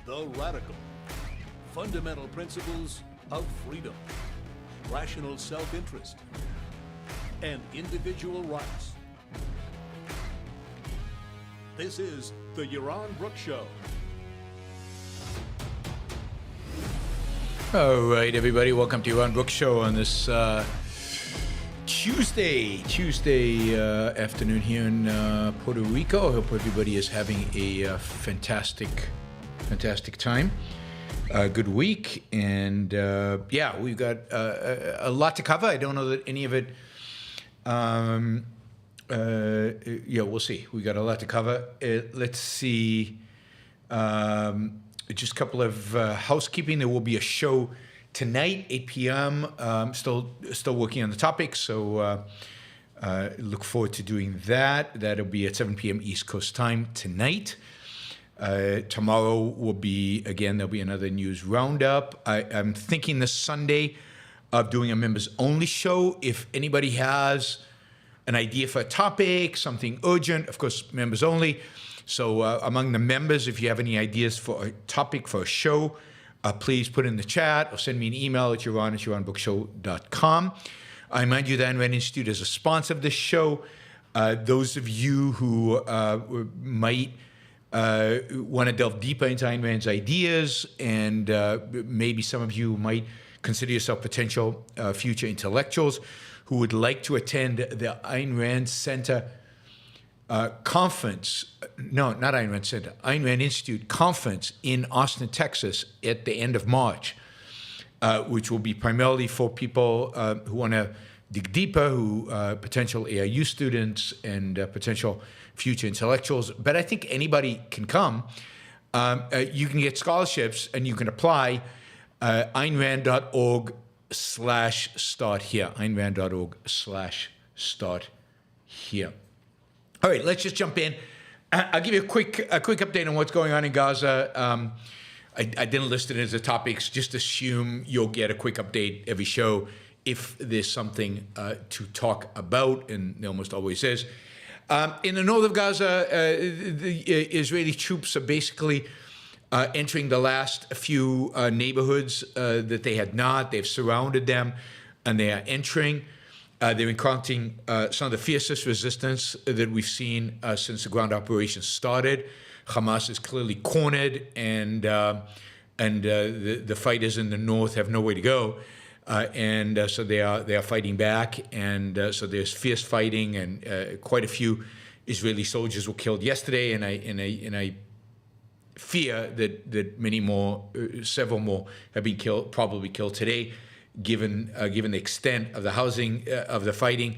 The radical, fundamental principles of freedom, rational self-interest, and individual rights. This is the Yaron Show. All right, everybody, welcome to Yaron Show on this Tuesday afternoon here in Puerto Rico. I hope everybody is having a fantastic time. Good week, and we've got a lot to cover. I don't know that any of it. We'll see. We got a lot to cover. Let's see. Just a couple of housekeeping. There will be a show tonight, 8 p.m. Still working on the topic, so look forward to doing that. That'll be at 7 p.m. East Coast time tonight. Tomorrow will be, again, there'll be another news roundup. I'm thinking this Sunday of doing a members-only show. If anybody has an idea for a topic, something urgent, of course, members only. So among the members, if you have any ideas for a topic for a show, please put in the chat or send me an email at yaron@yaronbookshow.com. I remind you that Ayn Rand Institute is a sponsor of this show. Those of you who might want to delve deeper into Ayn Rand's ideas, and maybe some of you might consider yourself potential future intellectuals who would like to attend the Ayn Rand Center conference, no, not Ayn Rand Center, Ayn Rand Institute conference in Austin, Texas at the end of March, which will be primarily for people who want to dig deeper, who potential AIU students and potential future intellectuals. But I think anybody can come. You can get scholarships and you can apply AynRand.org/start here. AynRand.org/start here. All right, let's just jump in. I'll give you a quick update on what's going on in Gaza. I didn't list it as a topics. Just assume you'll get a quick update every show if there's something to talk about, and there almost always is. In the north of Gaza, the Israeli troops are basically entering the last few neighborhoods that they had not. They've surrounded them, and they are entering. They're encountering some of the fiercest resistance that we've seen since the ground operation started. Hamas is clearly cornered, and the fighters in the north have nowhere to go, so they are fighting back, and so there's fierce fighting, and quite a few Israeli soldiers were killed yesterday, and I fear that many more, several more, have been killed, probably killed today. Given the extent of the fighting,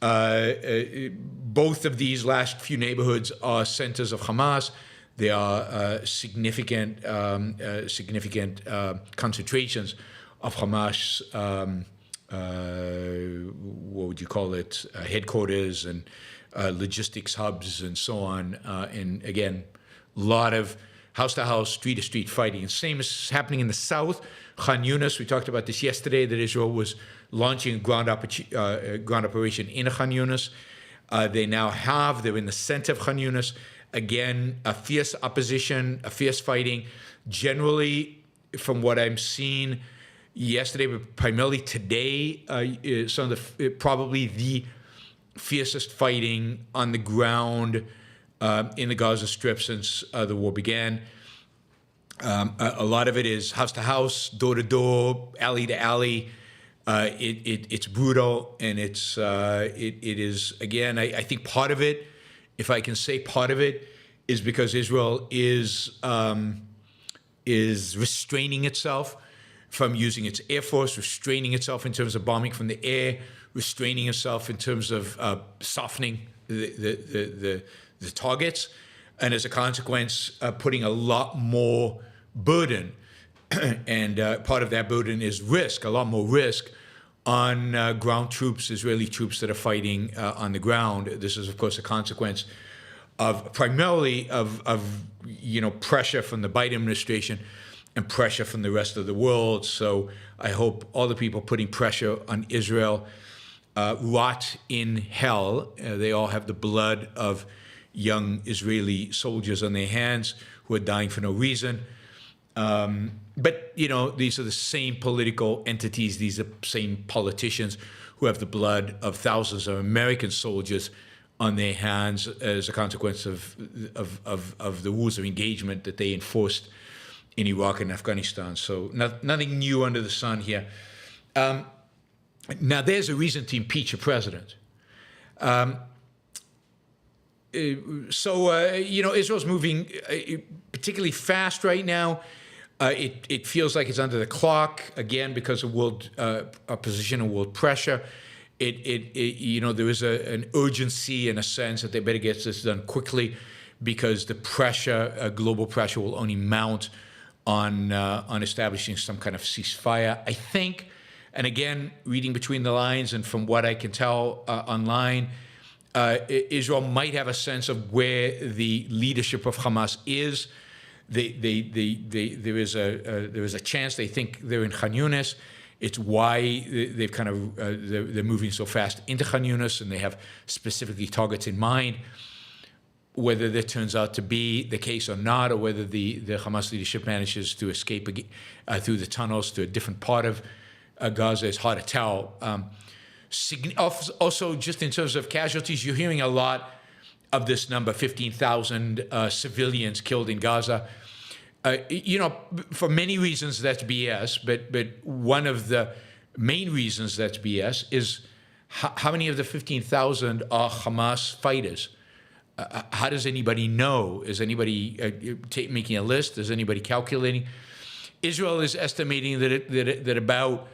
both of these last few neighborhoods are centers of Hamas. They are significant concentrations of Hamas. What would you call it? Headquarters and logistics hubs and so on. And again, a lot of house-to-house, street-to-street fighting. And same is happening in the south. Khan Yunus, we talked about this yesterday, that Israel was launching a ground operation in Khan Yunus. They're in the center of Khan Yunus. Again, a fierce opposition, a fierce fighting. Generally, from what I'm seeing yesterday, but primarily today, probably the fiercest fighting on the ground in the Gaza Strip since the war began. A lot of it is house to house, door to door, alley to alley. It's brutal, and it is again. I think part of it, if I can say part of it, is because Israel is restraining itself from using its air force, restraining itself in terms of bombing from the air, restraining itself in terms of softening the targets, and as a consequence, putting a lot more burden, and part of that burden is risk, a lot more risk on ground troops, Israeli troops that are fighting on the ground. This is, of course, a consequence of primarily of pressure from the Biden administration and pressure from the rest of the world. So I hope all the people putting pressure on Israel rot in hell. They all have the blood of young Israeli soldiers on their hands who are dying for no reason. But, these are the same political entities. These are the same politicians who have the blood of thousands of American soldiers on their hands as a consequence of the rules of engagement that they enforced in Iraq and Afghanistan. So nothing new under the sun here. Now, there's a reason to impeach a president. Israel's moving particularly fast right now. It feels like it's under the clock, again, because of world opposition and world pressure. There is an urgency and a sense that they better get this done quickly because the pressure, global pressure, will only mount on establishing some kind of ceasefire. I think, and again, reading between the lines and from what I can tell online, Israel might have a sense of where the leadership of Hamas is. There is a chance they think they're in Khan Yunis. It's why they've they're moving so fast into Khan Yunis, and they have specifically targets in mind. Whether that turns out to be the case or not, or whether the Hamas leadership manages to escape through the tunnels to a different part of Gaza, is hard to tell. Also, just in terms of casualties, you're hearing a lot of this number, 15,000 civilians killed in Gaza. For many reasons that's BS, but one of the main reasons that's BS is how many of the 15,000 are Hamas fighters? How does anybody know? Is anybody making a list? Is anybody calculating? Israel is estimating that about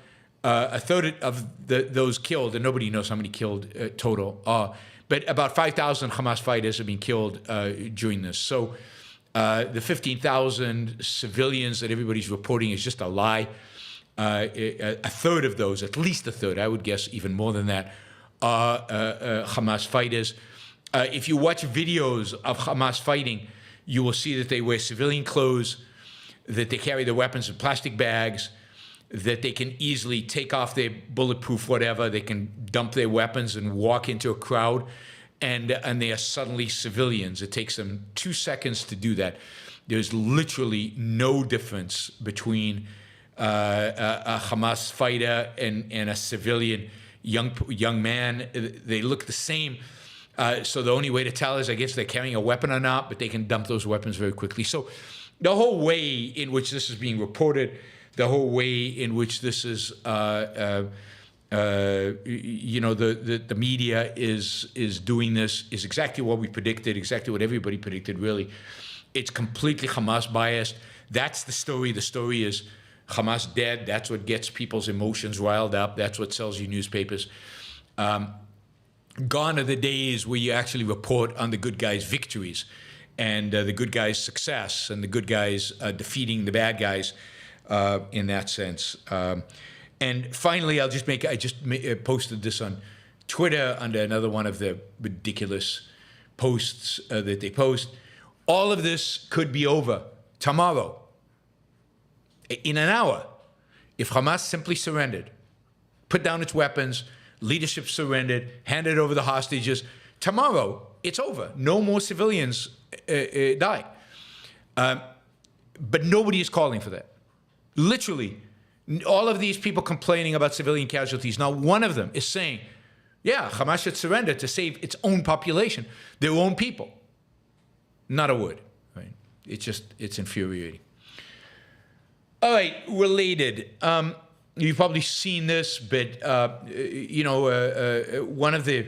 a third of those killed, and nobody knows how many killed total are, but about 5,000 Hamas fighters have been killed during this. So the 15,000 civilians that everybody's reporting is just a lie. A third of those, at least a third, I would guess even more than that, are Hamas fighters. If you watch videos of Hamas fighting, you will see that they wear civilian clothes, that they carry their weapons in plastic bags, that they can easily take off their bulletproof whatever, they can dump their weapons and walk into a crowd, and they are suddenly civilians. It takes them 2 seconds to do that. There's literally no difference between a Hamas fighter and a civilian young man. They look the same. So the only way to tell is, I guess, they're carrying a weapon or not, but they can dump those weapons very quickly. So the whole way in which this is being reported, the whole way in which this is, the media is doing this is exactly what we predicted, exactly what everybody predicted, really. It's completely Hamas biased. That's the story. The story is Hamas dead. That's what gets people's emotions riled up. That's what sells you newspapers. Gone are the days where you actually report on the good guys' victories and the good guys' success and the good guys defeating the bad guys in that sense. And finally, I just posted this on Twitter under another one of the ridiculous posts that they post. All of this could be over tomorrow, in an hour, if Hamas simply surrendered, put down its weapons, leadership surrendered, handed over the hostages. Tomorrow, it's over. No more civilians die. But nobody is calling for that. Literally, all of these people complaining about civilian casualties, not one of them is saying, yeah, Hamas should surrender to save its own population, their own people. Not a word. Right? It's infuriating. All right, related. You've probably seen this, but one of the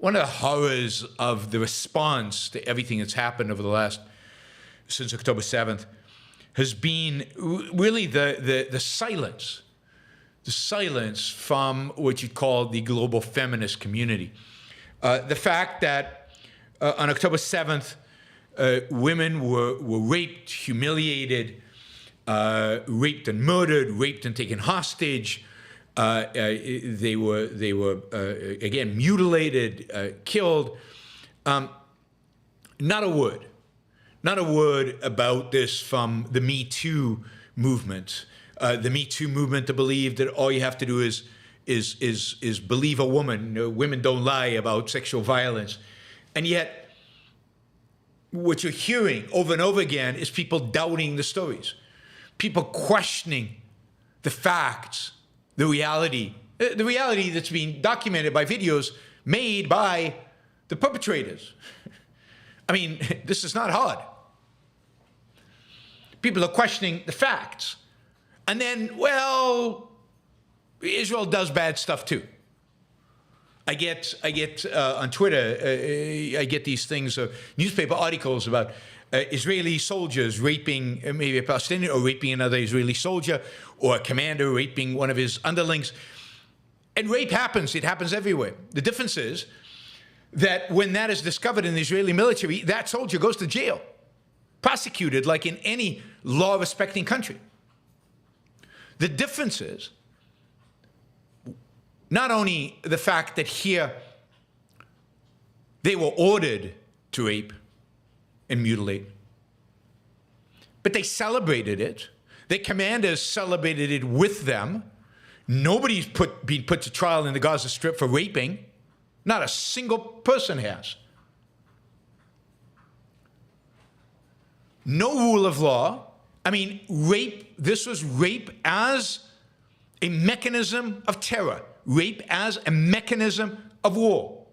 horrors of the response to everything that's happened over since October 7th has been really the silence from what you'd call the global feminist community. The fact that on October 7th, women were raped, humiliated, raped and murdered, raped and taken hostage. They were again mutilated, killed. Not a word about this from the Me Too movement. The Me Too movement to believe that all you have to do is believe a woman. Women don't lie about sexual violence, and yet what you're hearing over and over again is people doubting the stories. people questioning the facts, the reality that's being documented by videos made by the perpetrators. I mean, this is not hard. People are questioning the facts. And then, well, Israel does bad stuff too. I get on Twitter, I get these things, newspaper articles about Israeli soldiers raping maybe a Palestinian or raping another Israeli soldier, or a commander raping one of his underlings. And rape happens. It happens everywhere. The difference is that when that is discovered in the Israeli military, that soldier goes to jail, prosecuted like in any law-respecting country. The difference is not only the fact that here they were ordered to rape and mutilate, but they celebrated it. Their commanders celebrated it with them. Nobody's being put to trial in the Gaza Strip for raping. Not a single person has. No rule of law. I mean, rape, this was rape as a mechanism of terror. Rape as a mechanism of war.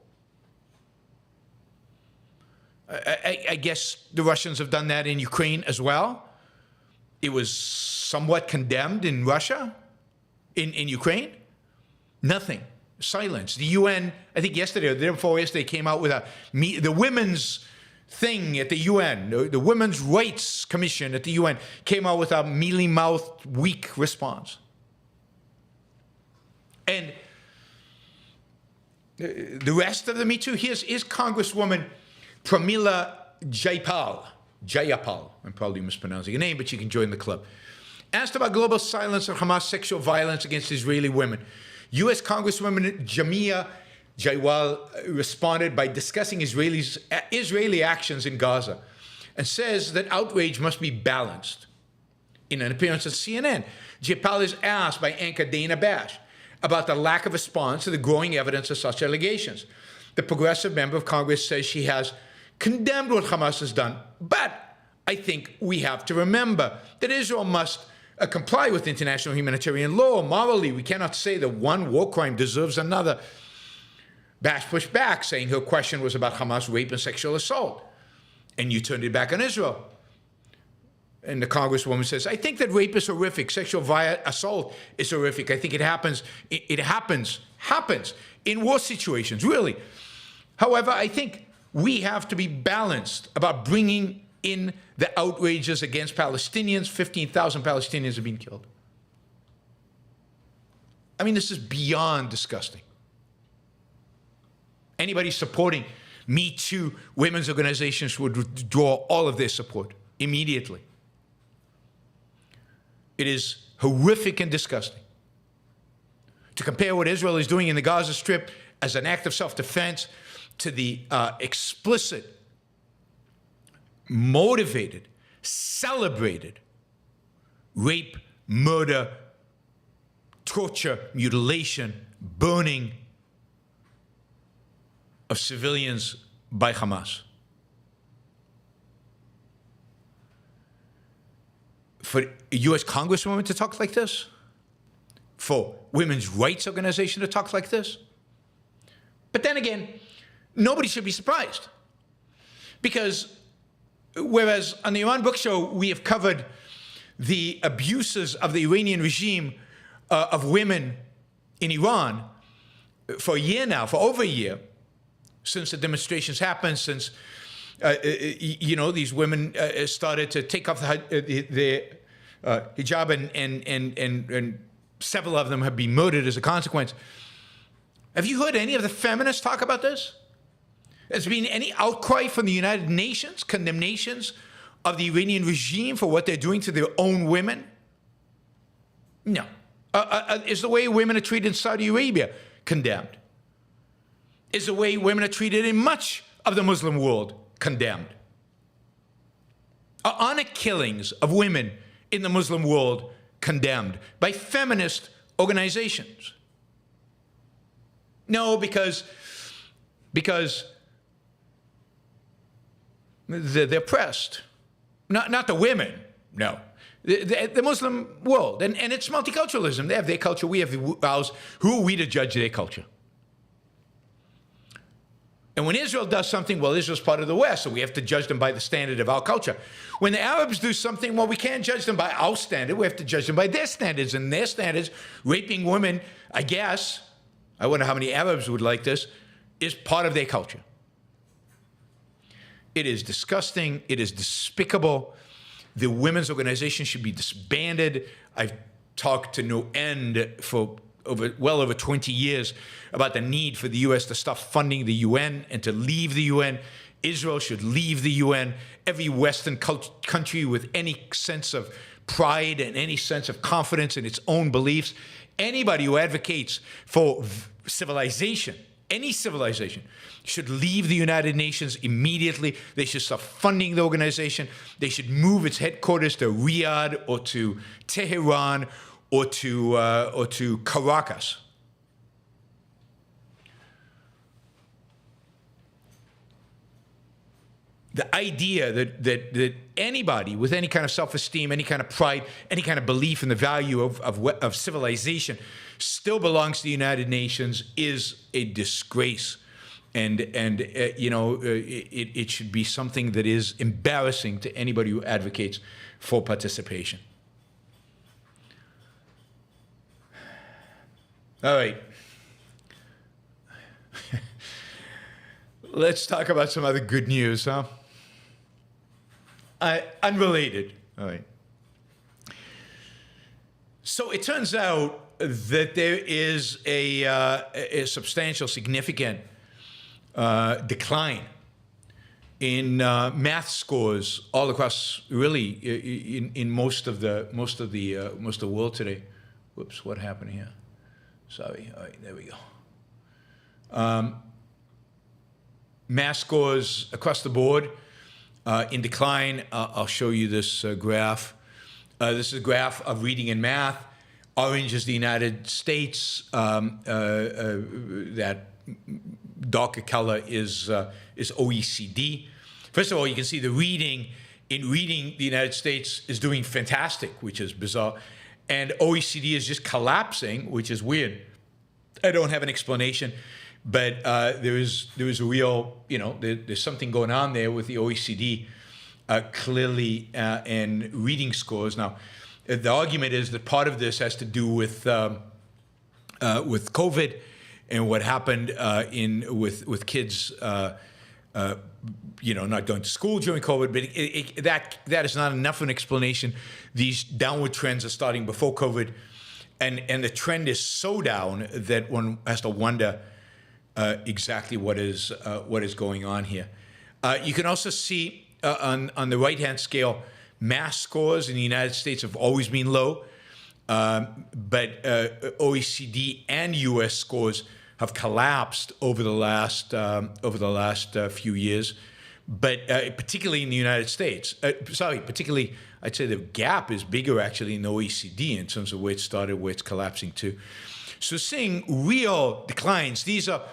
I guess the Russians have done that in Ukraine as well. It was somewhat condemned in Russia, in Ukraine. Nothing. Silence. The UN, I think yesterday or the day before yesterday, came out with the women's thing at the UN, the Women's Rights Commission at the UN, came out with a mealy-mouthed, weak response. And the rest of the Me Too, here's Congresswoman Pramila Jayapal, I'm probably mispronouncing her name, but you can join the club. Asked about global silence on Hamas sexual violence against Israeli women, U.S. Congresswoman Jamia Jaywal responded by discussing Israeli actions in Gaza and says that outrage must be balanced. In an appearance on CNN, Jayapal is asked by anchor Dana Bash about the lack of response to the growing evidence of such allegations. The progressive member of Congress says she has condemned what Hamas has done, but I think we have to remember that Israel must comply with international humanitarian law. Morally, we cannot say that one war crime deserves another. Bash pushed back, saying her question was about Hamas rape and sexual assault, and you turned it back on Israel. And the Congresswoman says, I think that rape is horrific. Sexual assault is horrific. I think it happens in war situations, really. However, I think we have to be balanced about bringing in the outrages against Palestinians. 15,000 Palestinians have been killed. I mean, this is beyond disgusting. Anybody supporting Me Too women's organizations would withdraw all of their support immediately. It is horrific and disgusting to compare what Israel is doing in the Gaza Strip as an act of self-defense to the explicit, motivated, celebrated rape, murder, torture, mutilation, burning of civilians by Hamas. For a U.S. Congresswoman to talk like this, for women's rights organization to talk like this. But then again, nobody should be surprised. Because whereas on the Iran Book Show, we have covered the abuses of the Iranian regime of women in Iran for a year now, for over a year, since the demonstrations happened, since these women started to take off their hijab, and several of them have been murdered as a consequence. Have you heard any of the feminists talk about this? Has there been any outcry from the United Nations, condemnations of the Iranian regime for what they're doing to their own women? No. Is the way women are treated in Saudi Arabia condemned? Is the way women are treated in much of the Muslim world condemned? Are honor killings of women in the Muslim world condemned by feminist organizations? No, because they're oppressed. Not the women, no. the Muslim world. And it's multiculturalism. They have their culture, we have ours. Who are we to judge their culture? And when Israel does something, well, Israel's part of the West, so we have to judge them by the standard of our culture. When the Arabs do something, well, we can't judge them by our standard. We have to judge them by their standards. And their standards, raping women, I guess, I wonder how many Arabs would like this, is part of their culture. It is disgusting. It is despicable. The women's organization should be disbanded. I've talked to no end for well over 20 years about the need for the U.S. to stop funding the UN and to leave the UN. Israel should leave the UN. Every Western country with any sense of pride and any sense of confidence in its own beliefs, anybody who advocates for civilization, any civilization, should leave the United Nations immediately. They should stop funding the organization. They should move its headquarters to Riyadh or to Tehran or to Caracas. The idea that anybody with any kind of self-esteem, any kind of pride, any kind of belief in the value of civilization still belongs to the United Nations is a disgrace. And it should be something that is embarrassing to anybody who advocates for participation. All right. Let's talk about some other good news, huh? Unrelated. All right. So it turns out that there is a substantial, significant decline in math scores all across, really, in most of the world today. Whoops, what happened here? Sorry. All right, there we go. Math scores across the board in decline. I'll show you this graph. This is a graph of reading and math. Orange is the United States. That darker color is OECD. First of all, you can see the reading. In reading, the United States is doing fantastic, which is bizarre. And OECD is just collapsing, which is weird. I don't have an explanation, but there is a real, there's something going on there with the OECD clearly and reading scores. Now, the argument is that part of this has to do with COVID and what happened with kids, not going to school during COVID. But that is not enough of an explanation. These downward trends are starting before COVID, and the trend is so down that one has to wonder exactly what is going on here. You can also see on the right-hand scale, math scores in the United States have always been low, but OECD and U.S. scores have collapsed over the last few years, but particularly in the United States. Particularly, I'd say the gap is bigger actually in the OECD in terms of where it started, where it's collapsing to. So seeing real declines. These are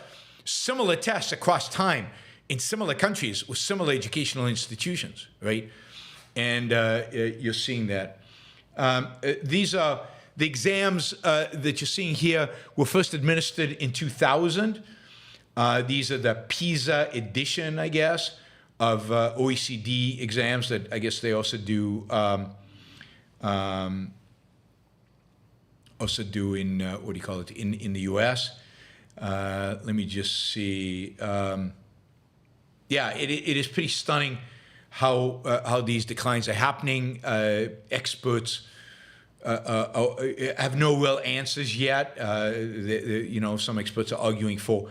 similar tests across time in similar countries with similar educational institutions, right? And you're seeing that. These are the exams that you're seeing here were first administered in 2000. These are the PISA edition, I guess, of OECD exams that I guess they also do in in the U.S. Let me just see. It is pretty stunning how these declines are happening. Experts have no real answers yet. Some experts are arguing for.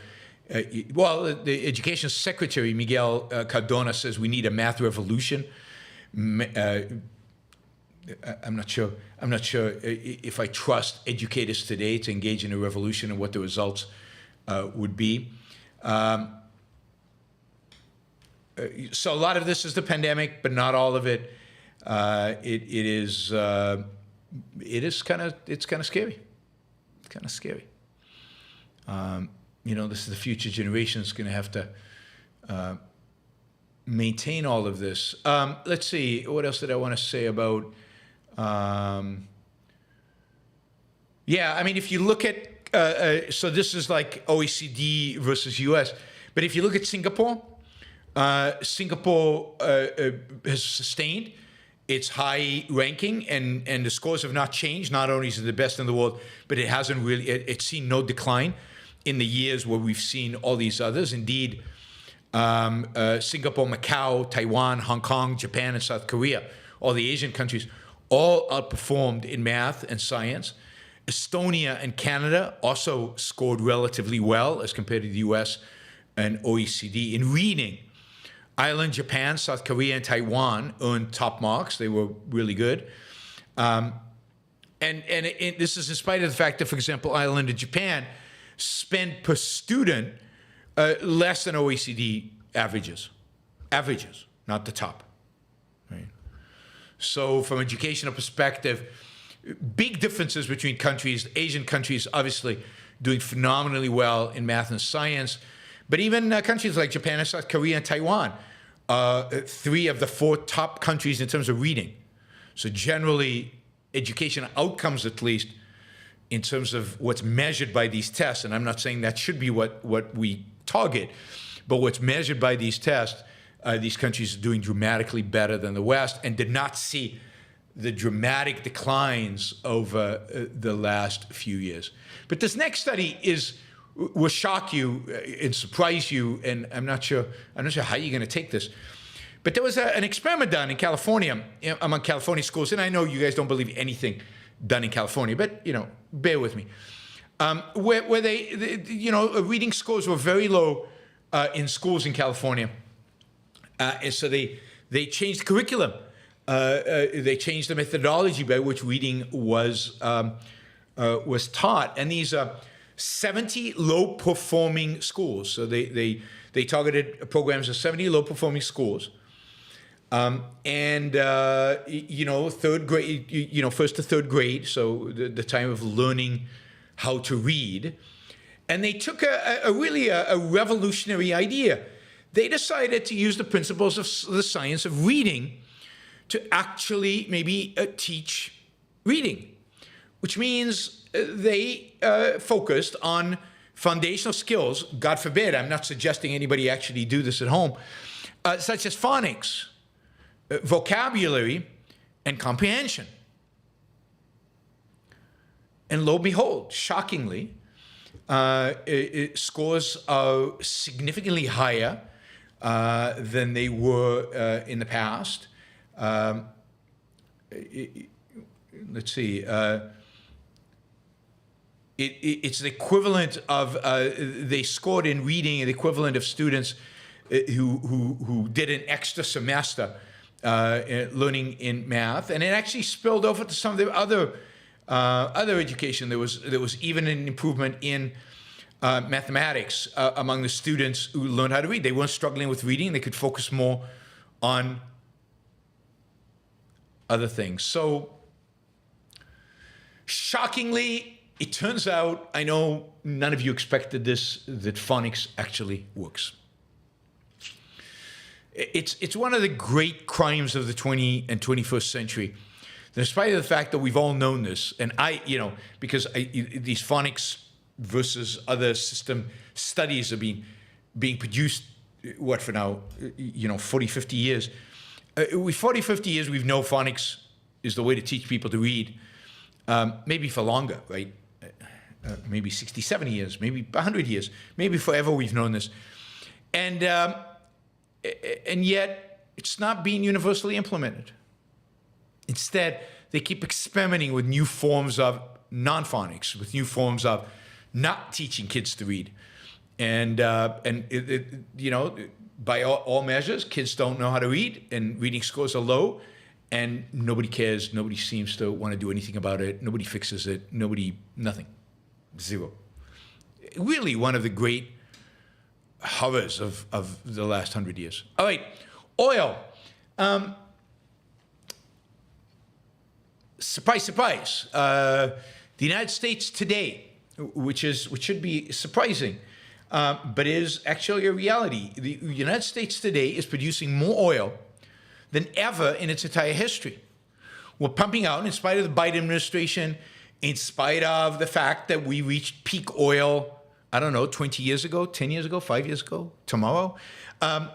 The Education Secretary, Miguel Cardona, says we need a math revolution. I'm not sure if I trust educators today to engage in a revolution and what the results would be. So a lot of this is the pandemic, but not all of it. It is kind of scary. It's kind of scary. This is the future generation is going to have to maintain all of this. Let's see. What else did I want to say about Yeah, I mean, if you look at, so this is like OECD versus US, but if you look at Singapore, Singapore has sustained its high ranking, and the scores have not changed. Not only is it the best in the world, but it hasn't really, it's seen no decline in the years where we've seen all these others. Indeed, Singapore, Macau, Taiwan, Hong Kong, Japan, and South Korea, all the Asian countries, all outperformed in math and science. Estonia and Canada also scored relatively well as compared to the US and OECD. In reading, Ireland, Japan, South Korea, and Taiwan earned top marks. They were really good. And this is in spite of the fact that, for example, Ireland and Japan spend per student less than OECD averages. Averages, not the top. Right? So from an educational perspective, big differences between countries. Asian countries obviously doing phenomenally well in math and science, but even countries like Japan and South Korea and Taiwan, 3 of the 4 top countries in terms of reading. So generally, educational outcomes, at least, in terms of what's measured by these tests, and I'm not saying that should be what we target, but what's measured by these tests, these countries are doing dramatically better than the West, and did not see the dramatic declines over the last few years. But this next study will shock you and surprise you, and I'm not sure how you're going to take this. But there was an experiment done in California, among California schools, and I know you guys don't believe anything done in California, but bear with me. Where they reading scores were very low in schools in California, and so they changed curriculum. They changed the methodology by which reading was taught, and these are 70 low-performing schools. So they targeted programs of 70 low-performing schools, and third grade, first to third grade, so the time of learning how to read, and they took a really revolutionary idea. They decided to use the principles of the science of reading to actually maybe teach reading, which means they focused on foundational skills. God forbid, I'm not suggesting anybody actually do this at home, such as phonics, vocabulary, and comprehension. And lo and behold, shockingly, scores are significantly higher than they were in the past. Let's see. It's the equivalent of they scored in reading the equivalent of students who did an extra semester learning in math, and it actually spilled over to some of the other education. There was even an improvement in mathematics among the students who learned how to read. They weren't struggling with reading; they could focus more on other things. So, shockingly, it turns out, I know none of you expected this, that phonics actually works. It's one of the great crimes of the 20th and 21st century. In spite of the fact that we've all known this, and because these phonics versus other system studies are being produced, what for now, 40, 50 years. 40, 50 years, we've known phonics is the way to teach people to read, maybe for longer, right? Maybe 60, 70 years, maybe 100 years, maybe forever we've known this. And yet, it's not being universally implemented. Instead, they keep experimenting with new forms of non-phonics, with new forms of not teaching kids to read. And by all measures, kids don't know how to read, and reading scores are low, and nobody cares. Nobody seems to want to do anything about it. Nobody fixes it. Nothing. Zero. Really one of the great horrors of the last 100 years. All right, oil. Surprise, surprise. The United States today, which should be surprising, but is actually a reality. The United States today is producing more oil than ever in its entire history. we're pumping out in spite of the Biden administration, in spite of the fact that we reached peak oil, I don't know, 20 years ago, 10 years ago, 5 years ago, tomorrow. The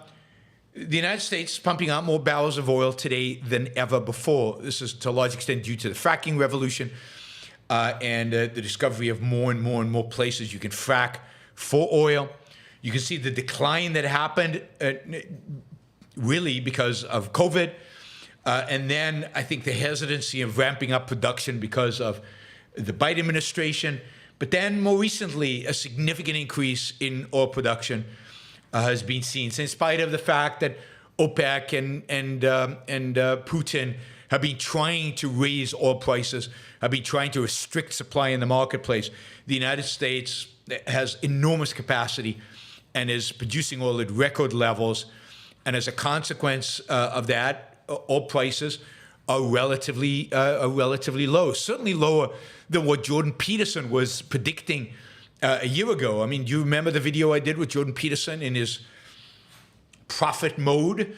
United States is pumping out more barrels of oil today than ever before. This is to a large extent due to the fracking revolution and the discovery of more and more and more places you can frack for oil. You can see the decline that happened really because of COVID. And then I think the hesitancy of ramping up production because of the Biden administration. But then more recently, a significant increase in oil production has been seen. So in spite of the fact that OPEC and Putin have been trying to raise oil prices, have been trying to restrict supply in the marketplace, the United States has enormous capacity and is producing oil at record levels. And as a consequence of that, oil prices are relatively low, certainly lower than what Jordan Peterson was predicting a year ago. I mean, do you remember the video I did with Jordan Peterson in his prophet mode,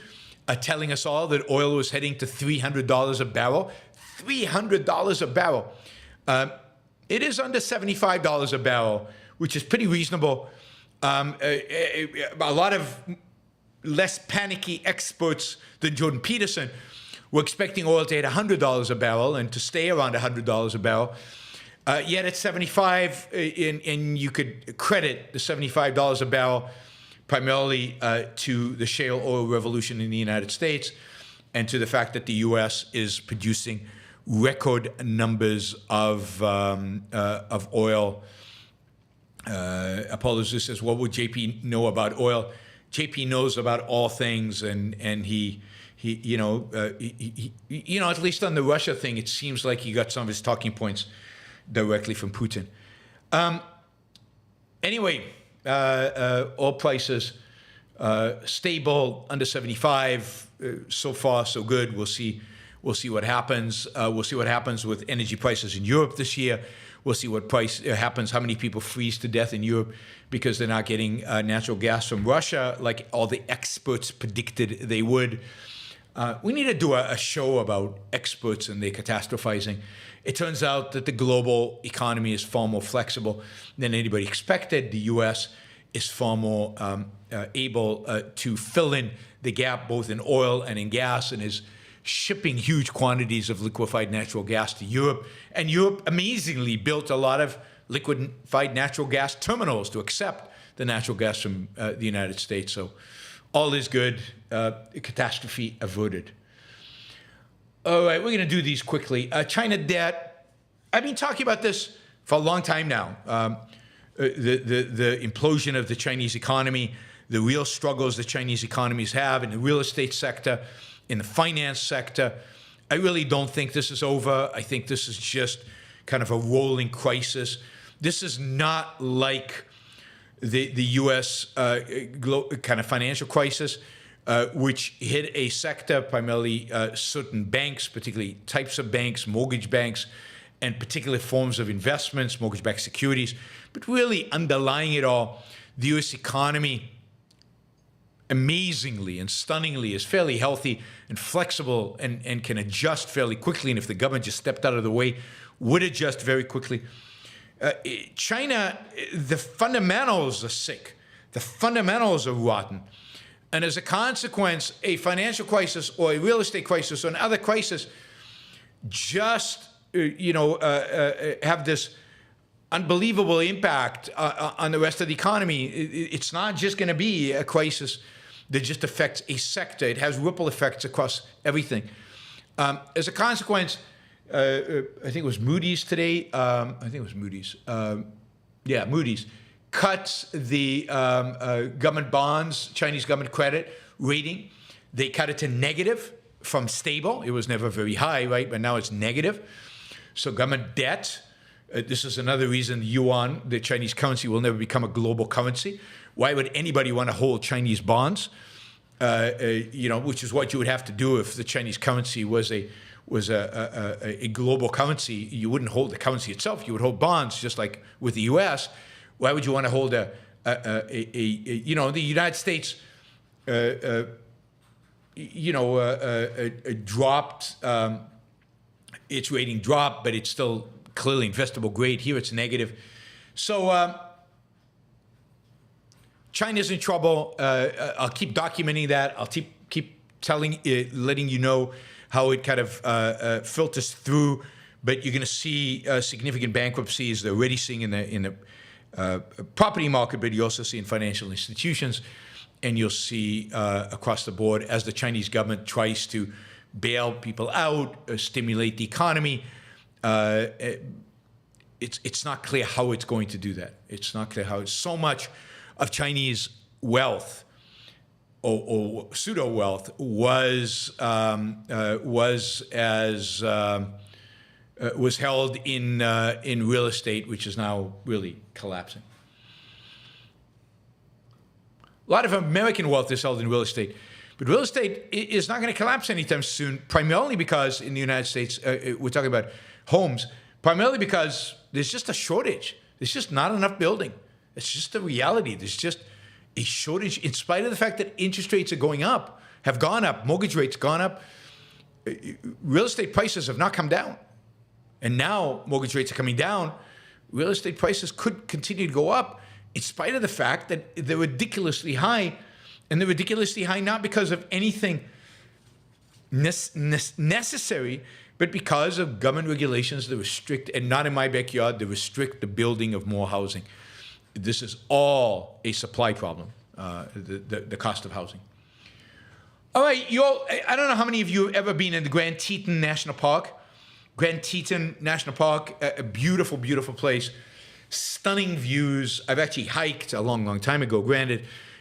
telling us all that oil was heading to $300 a barrel? $300 a barrel. It is under $75 a barrel, which is pretty reasonable. A lot of less panicky experts than Jordan Peterson were expecting oil to hit $100 a barrel and to stay around $100 a barrel. Yet at 75, and you could credit the $75 a barrel primarily to the shale oil revolution in the United States and to the fact that the U.S. is producing record numbers of oil. Apollos says, what would JP know about oil? JP knows about all things, and he at least on the Russia thing, it seems like he got some of his talking points directly from Putin. Anyway, oil prices stable under 75. So far, so good. We'll see what happens. We'll see what happens with energy prices in Europe this year. We'll see what price happens. How many people freeze to death in Europe because they're not getting natural gas from Russia, like all the experts predicted they would. We need to do a show about experts and their catastrophizing. It turns out that the global economy is far more flexible than anybody expected. The U.S. is far more able to fill in the gap both in oil and in gas, and is shipping huge quantities of liquefied natural gas to Europe. And Europe amazingly built a lot of liquefied natural gas terminals to accept the natural gas from the United States. So all is good, catastrophe averted. All right, we're going to do these quickly. China debt. I've been talking about this for a long time now. The implosion of the Chinese economy, the real struggles the Chinese economies have in the real estate sector, in the finance sector. I really don't think this is over. I think this is just kind of a rolling crisis. This is not like the U.S. Kind of financial crisis, which hit a sector, primarily certain banks, particularly types of banks, mortgage banks, and particular forms of investments, mortgage-backed securities. But really underlying it all, the U.S. economy, amazingly and stunningly, is fairly healthy and flexible and can adjust fairly quickly. And if the government just stepped out of the way, would adjust very quickly. China, the fundamentals are sick. The fundamentals are rotten. And as a consequence, a financial crisis or a real estate crisis or another crisis just, have this unbelievable impact on the rest of the economy. It's not just going to be a crisis that just affects a sector. It has ripple effects across everything. As a consequence, I think it was Moody's today. Moody's cuts the government bonds, Chinese government credit rating. They cut it to negative from stable. It was never very high, right? But now it's negative. So government debt. This is another reason yuan, the Chinese currency, will never become a global currency. Why would anybody want to hold Chinese bonds? Which is what you would have to do if the Chinese currency was a global currency. You wouldn't hold the currency itself. You would hold bonds, just like with the U.S. Why would you want to hold the United States dropped its rating dropped, but it's still clearly investable grade. Here it's negative. So China's in trouble. I'll keep documenting that. I'll keep letting you know how it kind of filters through. But you're going to see significant bankruptcies. They're already seeing in the property market, but you also see in financial institutions, and you'll see across the board as the Chinese government tries to bail people out, stimulate the economy. It's not clear how it's going to do that. It's not clear how. So much of Chinese wealth or pseudo wealth was held in real estate, which is now really collapsing. A lot of American wealth is held in real estate, but real estate is not going to collapse anytime soon, primarily because in the United States, we're talking about homes, primarily because there's just a shortage. There's just not enough building. It's just a reality. There's just a shortage, in spite of the fact that interest rates are going up, have gone up, mortgage rates gone up. Real estate prices have not come down. And now mortgage rates are coming down. Real estate prices could continue to go up in spite of the fact that they're ridiculously high. And they're ridiculously high not because of anything necessary, but because of government regulations that restrict, and not in my backyard, that restrict the building of more housing. This is all a supply problem, the cost of housing. All right, I don't know how many of you have ever been in the Grand Teton National Park. Grand Teton National Park, a beautiful, beautiful place. Stunning views. I've actually hiked a long, long time ago. Granted,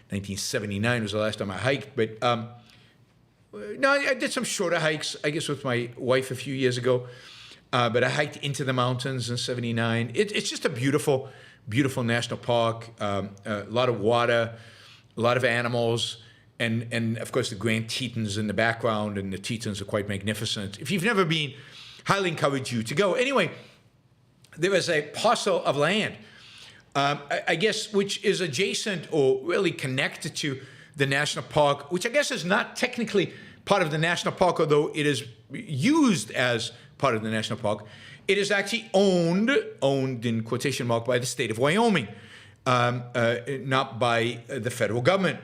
1979 was the last time I hiked, but no, I did some shorter hikes, I guess, with my wife a few years ago. But I hiked into the mountains in 79. It's just a beautiful, beautiful national park. A lot of water, a lot of animals, and of course the Grand Tetons in the background, and the Tetons are quite magnificent. If you've never been, highly encourage you to go. Anyway, there is a parcel of land, I guess, which is adjacent or really connected to the national park, which I guess is not technically part of the national park, although it is used as part of the national park. It is actually owned in quotation mark, by the state of Wyoming, not by the federal government.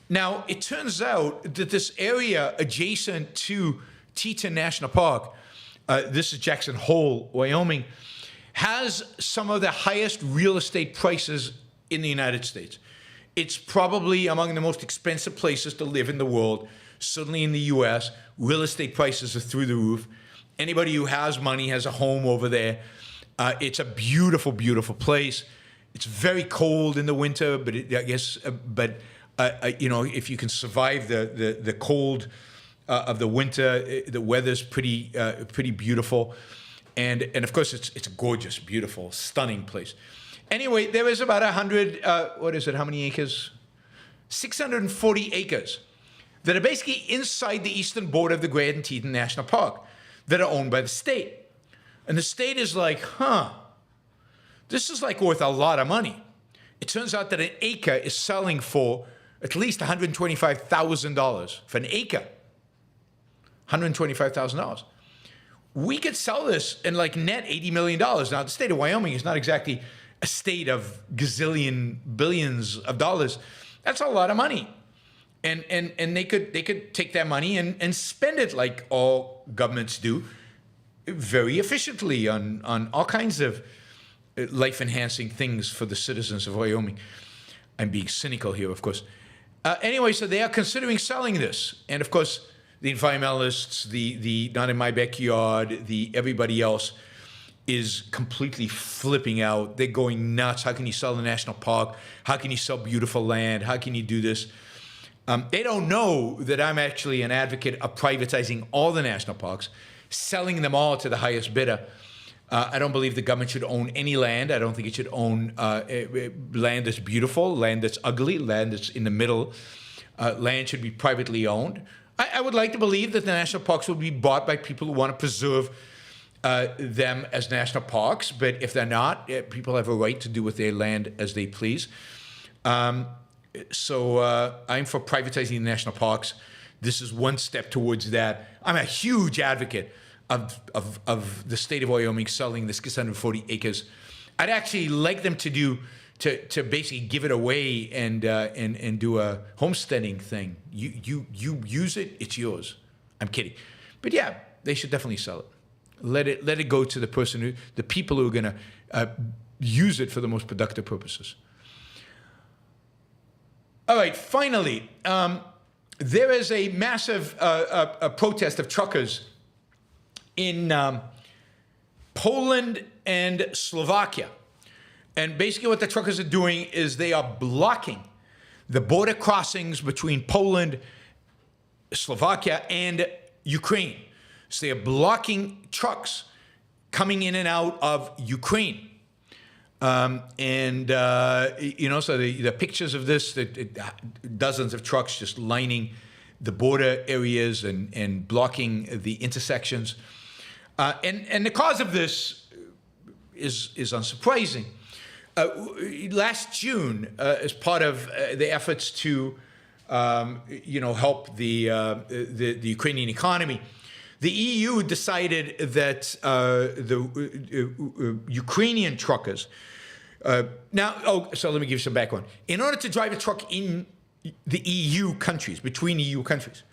Now, it turns out that this area adjacent to Teton National Park, this is Jackson Hole, Wyoming, has some of the highest real estate prices in the United States. It's probably among the most expensive places to live in the world, certainly in the U.S. Real estate prices are through the roof. Anybody who has money has a home over there. It's a beautiful, beautiful place. It's very cold in the winter, but if you can survive the cold of the winter, the weather's pretty beautiful, and of course it's a gorgeous, beautiful, stunning place. Anyway, there is about 100. How many acres? 640 acres that are basically inside the eastern border of the Grand Teton National Park that are owned by the state, and the state is like, this is like worth a lot of money. It turns out that an acre is selling for at least $125,000 for an acre. $125,000. We could sell this and like net $80 million. Now, the state of Wyoming is not exactly a state of gazillion billions of dollars. That's a lot of money. And they could take that money and spend it like all governments do, very efficiently on all kinds of life-enhancing things for the citizens of Wyoming. I'm being cynical here, of course. Anyway, so they are considering selling this. And of course, the environmentalists, the not in my backyard, the everybody else is completely flipping out. They're going nuts. How can you sell the national park? How can you sell beautiful land? How can you do this? They don't know that I'm actually an advocate of privatizing all the national parks, selling them all to the highest bidder. I don't believe the government should own any land. I don't think it should own land that's beautiful, land that's ugly, land that's in the middle. Land should be privately owned. I would like to believe that the national parks will be bought by people who want to preserve them as national parks, but if they're not, people have a right to do with their land as they please. So I'm for privatizing the national parks. This is one step towards that. I'm a huge advocate of the state of Wyoming selling this 640 acres. I'd actually like them to basically give it away and do a homesteading thing. You use it, it's yours. I'm kidding, but yeah, they should definitely sell it. Let it go to the people who are going to use it for the most productive purposes. All right, finally, there is a massive protest of truckers in Poland and Slovakia. And basically what the truckers are doing is they are blocking the border crossings between Poland, Slovakia, and Ukraine. So they are blocking trucks coming in and out of Ukraine. So the pictures of this, dozens of trucks just lining the border areas and blocking the intersections. And the cause of this is unsurprising. Last June, as part of the efforts to help the Ukrainian economy, the EU decided that the Ukrainian truckers. So let me give you some background. In order to drive a truck in the EU countries, between EU countries,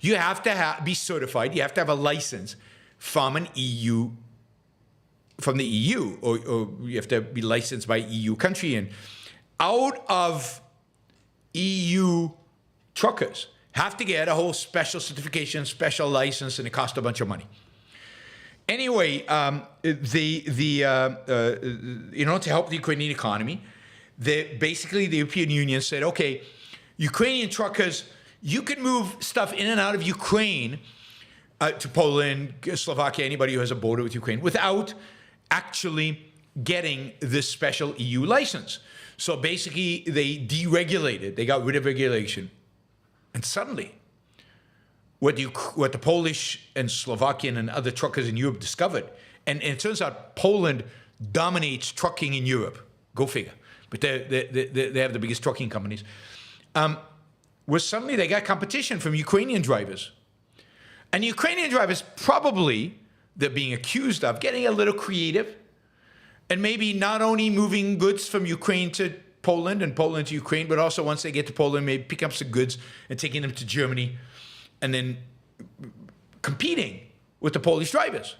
you have to be certified. You have to have a license from the EU, or you have to be licensed by EU country. And out of EU truckers have to get a whole special certification, special license, and it costs a bunch of money. Anyway, in order to help the Ukrainian economy, basically the European Union said, okay, Ukrainian truckers, you can move stuff in and out of Ukraine to Poland, Slovakia, anybody who has a border with Ukraine, without actually getting this special EU license. So basically, they deregulated. They got rid of regulation. And suddenly, what the Polish and Slovakian and other truckers in Europe discovered, and it turns out Poland dominates trucking in Europe. Go figure. But they have the biggest trucking companies. Was suddenly they got competition from Ukrainian drivers. And Ukrainian drivers probably, they're being accused of getting a little creative and maybe not only moving goods from Ukraine to Poland and Poland to Ukraine, but also once they get to Poland, maybe pick up some goods and taking them to Germany and then competing with the Polish drivers.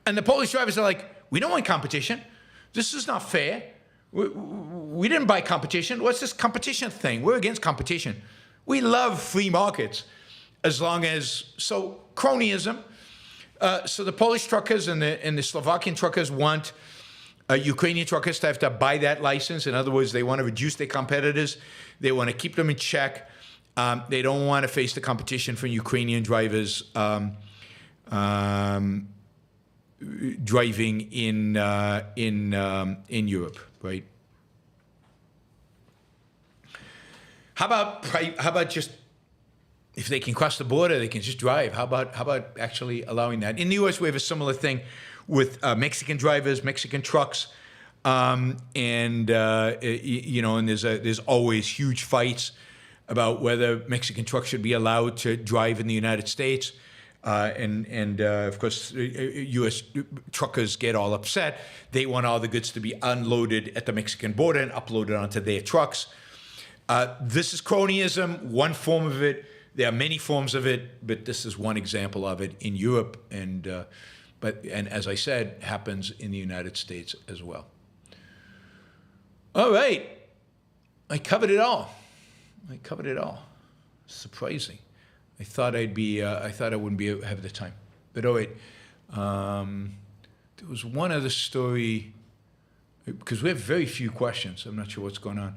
And the Polish drivers are like, we don't want competition. This is not fair. We didn't buy competition. What's this competition thing? We're against competition. We love free markets as long as, so cronyism. So the Polish truckers and the Slovakian truckers want Ukrainian truckers to have to buy that license. In other words, they want to reduce their competitors. They want to keep them in check. They don't want to face the competition from Ukrainian drivers driving in Europe, right? How about just, if they can cross the border, they can just drive. How about actually allowing that? In the U.S., we have a similar thing with Mexican drivers, Mexican trucks, and there's always huge fights about whether Mexican trucks should be allowed to drive in the United States. Of course, U.S. truckers get all upset. They want all the goods to be unloaded at the Mexican border and uploaded onto their trucks. This is cronyism, one form of it. There are many forms of it, but this is one example of it in Europe, and as I said, happens in the United States as well. All right, I covered it all. Surprising. I thought I wouldn't have the time, but all right. There was one other story, because we have very few questions. I'm not sure what's going on.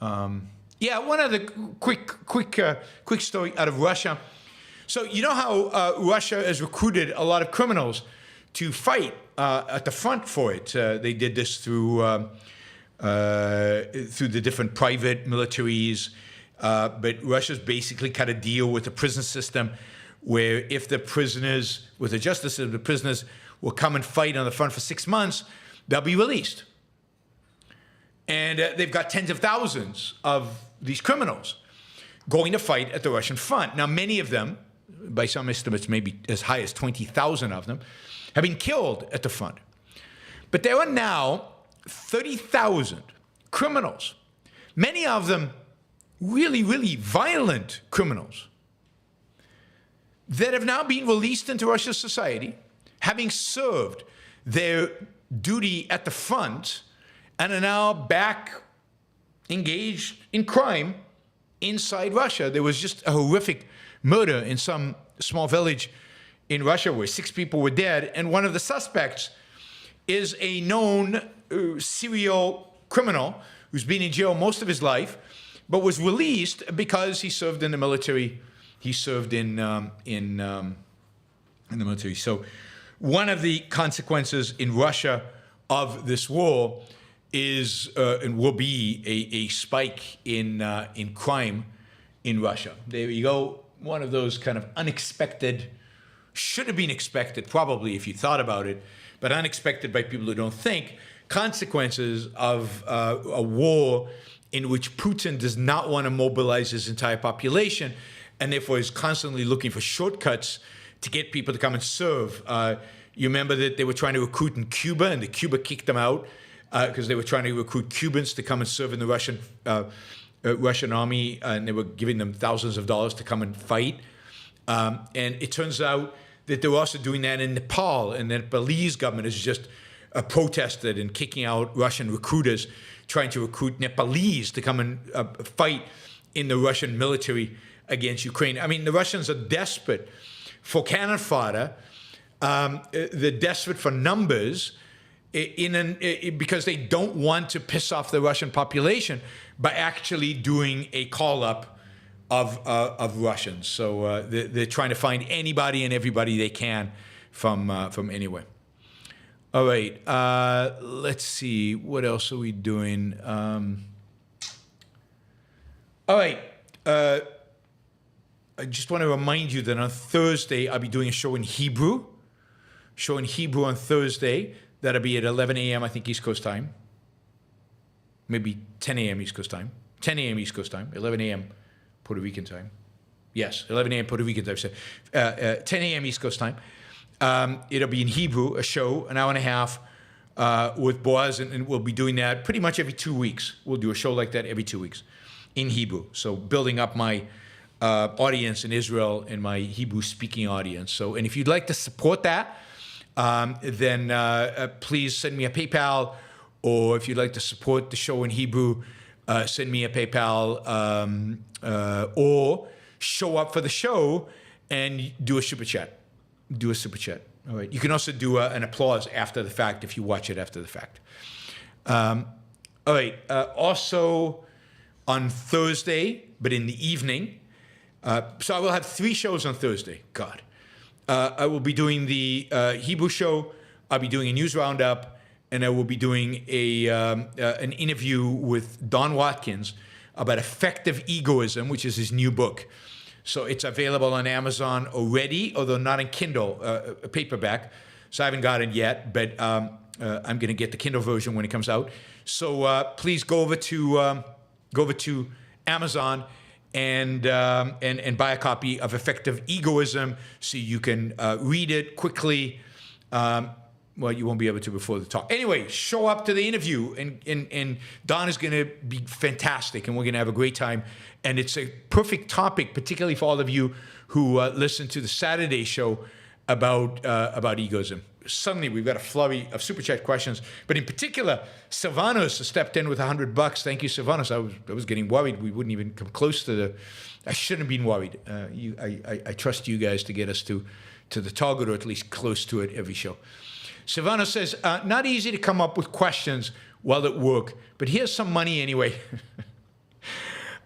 One other quick story out of Russia. So you know how Russia has recruited a lot of criminals to fight at the front for it. They did this through the different private militaries. But Russia's basically cut a deal with the prison system where if the prisoners, with the justice system, the prisoners will come and fight on the front for 6 months, they'll be released. And they've got tens of thousands of these criminals going to fight at the Russian front. Now, many of them, by some estimates maybe as high as 20,000 of them, have been killed at the front. But there are now 30,000 criminals, many of them really, really violent criminals, that have now been released into Russian society, having served their duty at the front, and are now back engaged in crime inside Russia. There was just a horrific murder in some small village in Russia where 6 people were dead, and one of the suspects is a known serial criminal who's been in jail most of his life, but was released because he served in the military. He served in the military. So one of the consequences in Russia of this war is and will be a spike in crime in Russia. There you go. One of those kind of unexpected, should have been expected probably if you thought about it, but unexpected by people who don't think, consequences of a war in which Putin does not want to mobilize his entire population, and therefore is constantly looking for shortcuts to get people to come and serve. You remember that they were trying to recruit in Cuba, and the Cuba kicked them out because they were trying to recruit Cubans to come and serve in the Russian army, and they were giving them thousands of dollars to come and fight. And it turns out that they were also doing that in Nepal, and the Nepalese government has just protested and kicking out Russian recruiters, trying to recruit Nepalese to come and fight in the Russian military against Ukraine. I mean, the Russians are desperate for cannon fodder. They're desperate for numbers because they don't want to piss off the Russian population by actually doing a call-up of Russians. So they're trying to find anybody and everybody they can from anywhere. All right, let's see. What else are we doing? All right. I just want to remind you that on Thursday, I'll be doing a show in Hebrew. On Thursday. That'll be at 11 a.m., I think, East Coast time. Maybe 10 a.m. East Coast time. 10 a.m. East Coast time. 11 a.m. Puerto Rican time. Yes, 11 a.m. Puerto Rican time. 10 a.m. East Coast time. It'll be in Hebrew, a show, an hour and a half with Boaz, and we'll be doing that pretty much every 2 weeks. We'll do a show like that every 2 weeks in Hebrew. So building up my audience in Israel and my Hebrew-speaking audience. So, and if you'd like to support that, then please send me a PayPal, or if you'd like to support the show in Hebrew, send me a PayPal, or show up for the show and do a super chat. Do a super chat. All right. You can also do an applause after the fact if you watch it after the fact. All right. Also on Thursday, but in the evening. So I will have 3 shows on Thursday. God. I will be doing the Hebrew show. I'll be doing a news roundup, and I will be doing an interview with Don Watkins about effective egoism, which is his new book. So it's available on Amazon already, although not in Kindle, a paperback. So I haven't got it yet, but I'm going to get the Kindle version when it comes out. So please go over to Amazon and buy a copy of Effective Egoism so you can read it quickly. Well, you won't be able to before the talk. Anyway, show up to the interview, and Don is going to be fantastic, and we're going to have a great time. And it's a perfect topic, particularly for all of you who listen to the Saturday show about egoism. Suddenly, we've got a flurry of Super Chat questions, but in particular, Silvanos stepped in with $100. Thank you, Silvanos. I was getting worried we wouldn't even come close to the. I shouldn't have been worried. I trust you guys to get us to the target, or at least close to it every show. Silvanos says, not easy to come up with questions while at work, but here's some money anyway.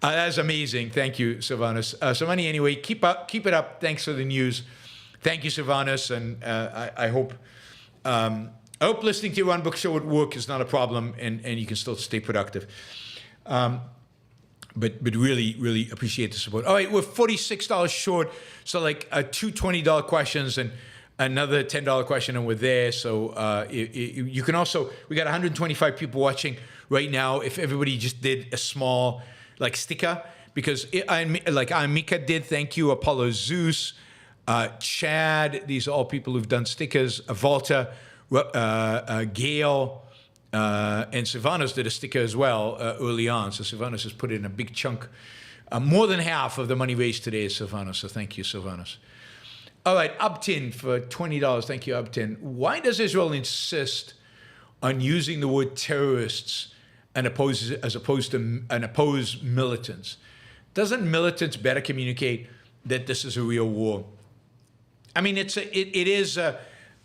That's amazing. Thank you, Silvanos. Some money anyway. Keep it up. Thanks for the news. Thank you, Silvanos, and I hope listening to your Run Book Show at work is not a problem, and you can still stay productive. But really, really appreciate the support. All right, we're $46 short, so like 2 $20 questions and another $10 question, and we're there. So you can also, we got 125 people watching right now. If everybody just did a small like sticker, because like Mika did, thank you, Apollo Zeus. Chad, these are all people who've done stickers. Walter, Gail, and Silvanus did a sticker as well early on. So Silvanus has put in a big chunk. More than half of the money raised today is Silvanus. So thank you, Silvanus. All right, Uptin for $20. Thank you, Uptin. Why does Israel insist on using the word terrorists as opposed to militants? Doesn't militants better communicate that this is a real war? I mean, it is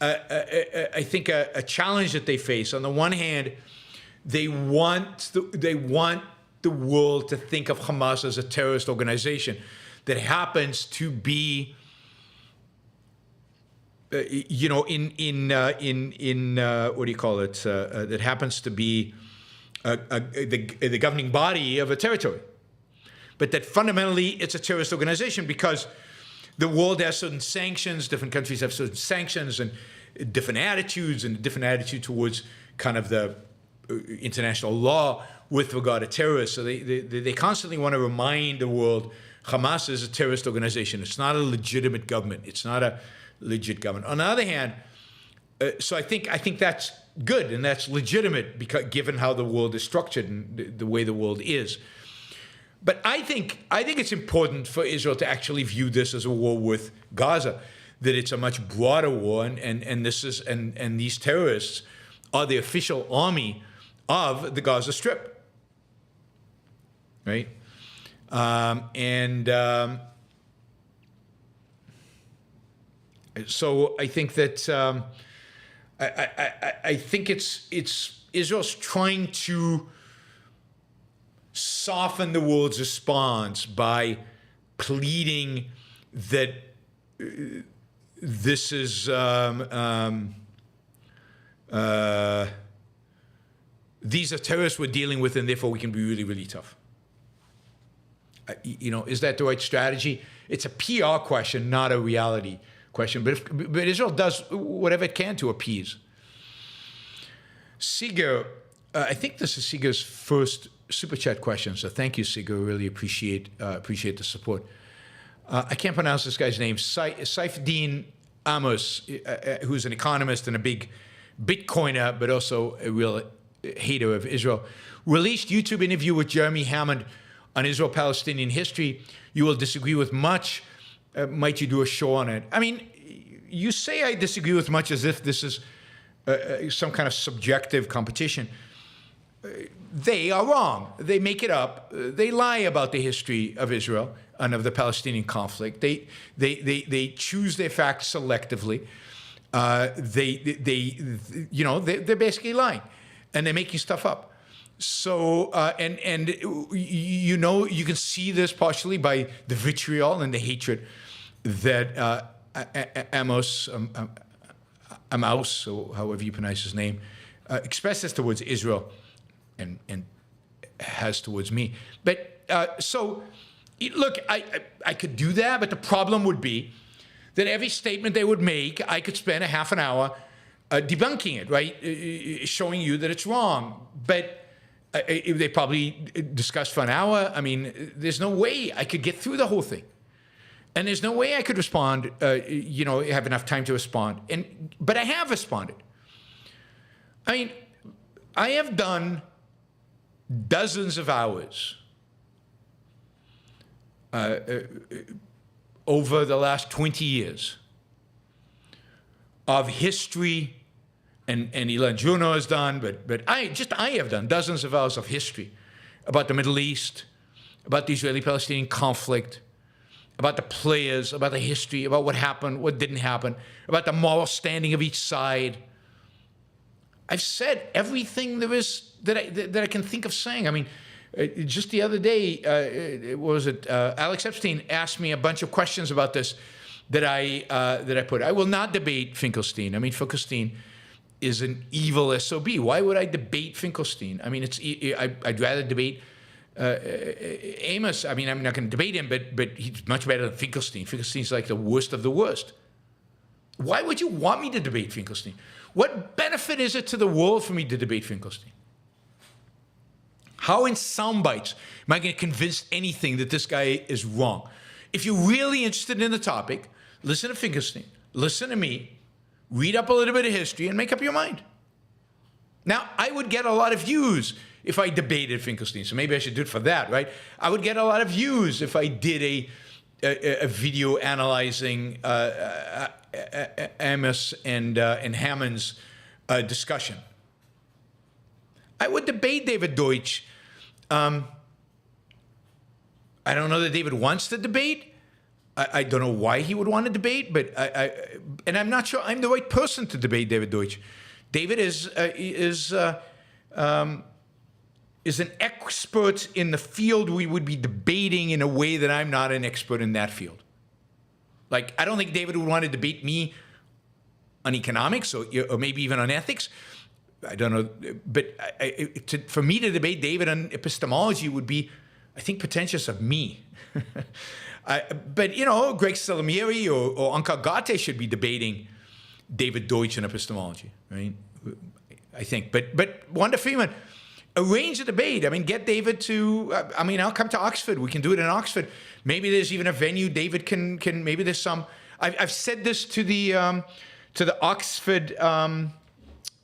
I think a challenge that they face. On the one hand, they want the world to think of Hamas as a terrorist organization that happens to be, what do you call it? That happens to be the governing body of a territory, but that fundamentally it's a terrorist organization because the world has certain sanctions. Different countries have certain sanctions and different attitudes, and different attitude towards kind of the international law with regard to terrorists. So they constantly want to remind the world Hamas is a terrorist organization. It's not a legitimate government. It's not a legit government. On the other hand, so I think that's good and that's legitimate because given how the world is structured and the way the world is. But I think it's important for Israel to actually view this as a war with Gaza, that it's a much broader war, and these terrorists are the official army of the Gaza Strip, right? So I think that I think it's Israel's trying to soften the world's response by pleading that this is these are terrorists we're dealing with, and therefore we can be really, really tough. Is that the right strategy? It's a PR question, not a reality question. But Israel does whatever it can to appease. Seeger, I think this is Seeger's first super chat question, so thank you, Seeger. Really appreciate the support. I can't pronounce this guy's name. Saifedean Ammous, who's an economist and a big Bitcoiner, but also a real hater of Israel, released YouTube interview with Jeremy Hammond on Israel-Palestinian history. You will disagree with much. Might you do a show on it? I mean, you say I disagree with much as if this is some kind of subjective competition. They are wrong. They make it up. They lie about the history of Israel and of the Palestinian conflict. They choose their facts selectively. They're basically lying, and they're making stuff up. So you can see this partially by the vitriol and the hatred that Ammous, or however you pronounce his name, expresses towards Israel. And has towards me. But so, look, I could do that, but the problem would be that every statement they would make, I could spend a half an hour debunking it, right? Showing you that it's wrong. But they probably discussed for an hour. I mean, there's no way I could get through the whole thing. And there's no way I could respond, have enough time to respond. But I have responded. I mean, I have done dozens of hours over the last 20 years of history, and Ilan Juno has done, but I have done dozens of hours of history about the Middle East, about the Israeli-Palestinian conflict, about the players, about the history, about what happened, what didn't happen, about the moral standing of each side. I've said everything there is that I can think of saying. I mean, just the other day, Alex Epstein asked me a bunch of questions about this that I put. I will not debate Finkelstein. I mean, Finkelstein is an evil SOB. Why would I debate Finkelstein? I mean, I'd rather debate Ammous. I mean, I'm not going to debate him, but he's much better than Finkelstein. Finkelstein's like the worst of the worst. Why would you want me to debate Finkelstein? What benefit is it to the world for me to debate Finkelstein? How in sound bites am I going to convince anything that this guy is wrong? If you're really interested in the topic, listen to Finkelstein, listen to me, read up a little bit of history, and make up your mind. Now, I would get a lot of views if I debated Finkelstein, so maybe I should do it for that, right? I would get a lot of views if I did a video analyzing Ammous and Hammond's discussion. I would debate David Deutsch. I don't know that David wants to debate. I don't know why he would want to debate, but and I'm not sure I'm the right person to debate David Deutsch. David is an expert in the field we would be debating in a way that I'm not an expert in that field. Like, I don't think David would want to debate me on economics or maybe even on ethics. I don't know. But for me to debate David on epistemology would be, I think, pretentious of me. But, you know, Greg Salamieri or Ankar Gate should be debating David Deutsch in epistemology, right? I think. But Wanda Freeman, arrange a debate. I mean, get David to, I'll come to Oxford. We can do it in Oxford. Maybe there's even a venue David can maybe there's some, I've said this to the Oxford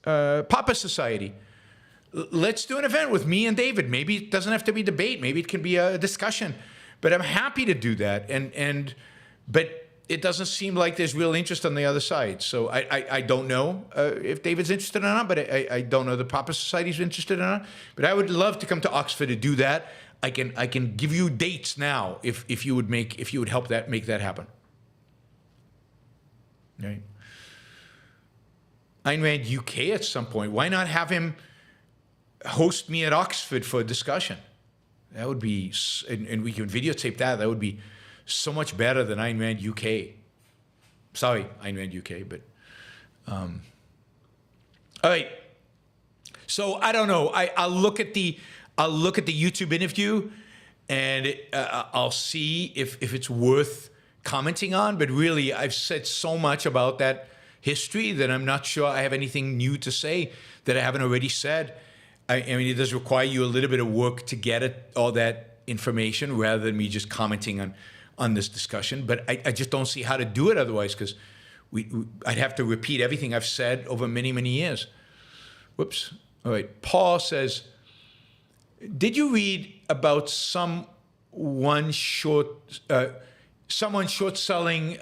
Papa Society. Let's do an event with me and David. Maybe it doesn't have to be debate. Maybe it can be a discussion. But I'm happy to do that. But it doesn't seem like there's real interest on the other side. So I don't know if David's interested or not, but I don't know the Papa Society's interested or not. But I would love to come to Oxford to do that. I can give you dates now if you would help make that happen. Right. Ayn Rand UK at some point. Why not have him host me at Oxford for a discussion? That would be, and we can videotape that. That would be so much better than Ayn Rand UK. Sorry, Ayn Rand UK, but all right. So I don't know. I'll look at the YouTube interview, and I'll see if it's worth commenting on. But really, I've said so much about that history that I'm not sure I have anything new to say that I haven't already said. I mean, it does require you a little bit of work to get at all that information rather than me just commenting on this discussion. But I just don't see how to do it otherwise, because I'd have to repeat everything I've said over many, many years. Whoops. All right. Paul says, did you read about someone short-selling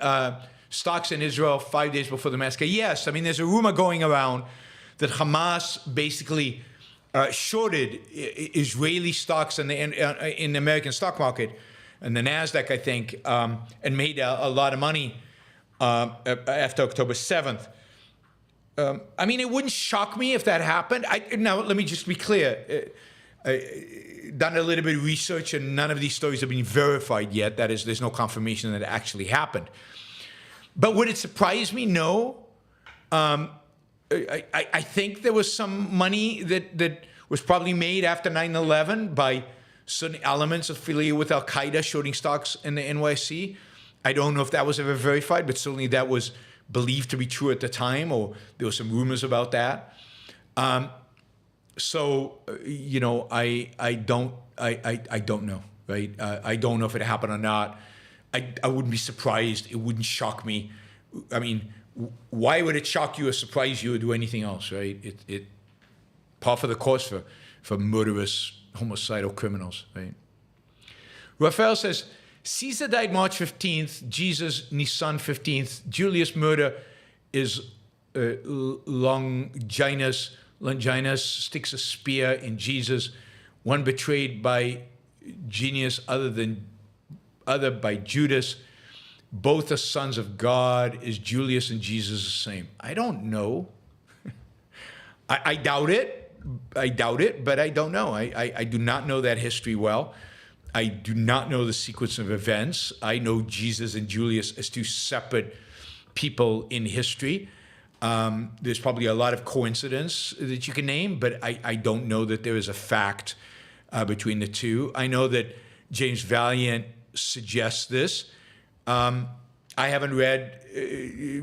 stocks in Israel 5 days before the massacre? Yes. I mean, there's a rumor going around that Hamas basically shorted Israeli stocks in the American stock market and the NASDAQ, I think, and made a lot of money after October 7th. I mean, it wouldn't shock me if that happened. Now, let me just be clear. Done a little bit of research, and none of these stories have been verified yet. That is, there's no confirmation that it actually happened. But would it surprise me? No. I think there was some money that was probably made after 9/11 by certain elements affiliated with Al-Qaeda shorting stocks in the NYC. I don't know if that was ever verified, but certainly that was believed to be true at the time, or there were some rumors about that. So you know, I don't know, right? I don't know if it happened or not. I wouldn't be surprised. It wouldn't shock me. I mean, why would it shock you or surprise you or do anything else, right? It par for the course for murderous, homicidal criminals, right? Raphael says, Caesar died March 15th, Jesus Nisan 15th, Julius' murder is Longinus. Longinus sticks a spear in Jesus, one betrayed by Junius, other by Judas. Both are sons of God. Is Julius and Jesus the same? I don't know. I doubt it. I doubt it, but I don't know. I do not know that history well. I do not know the sequence of events. I know Jesus and Julius as two separate people in history. There's probably a lot of coincidence that you can name, but I don't know that there is a fact between the two. I know that James Valiant suggests this. I haven't read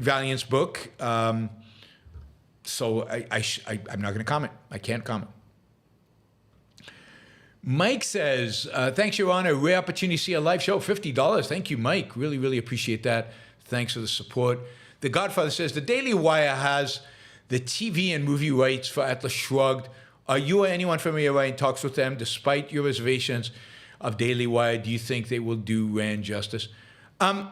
Valiant's book, so I'm not going to comment. I can't comment. Mike says, thanks, Your Honor. Rare opportunity to see a live show, $50. Thank you, Mike. Really, really appreciate that. Thanks for the support. The Godfather says, the Daily Wire has the TV and movie rights for Atlas Shrugged. Are you or anyone familiar in talks with them? Despite your reservations of Daily Wire, do you think they will do Rand justice? I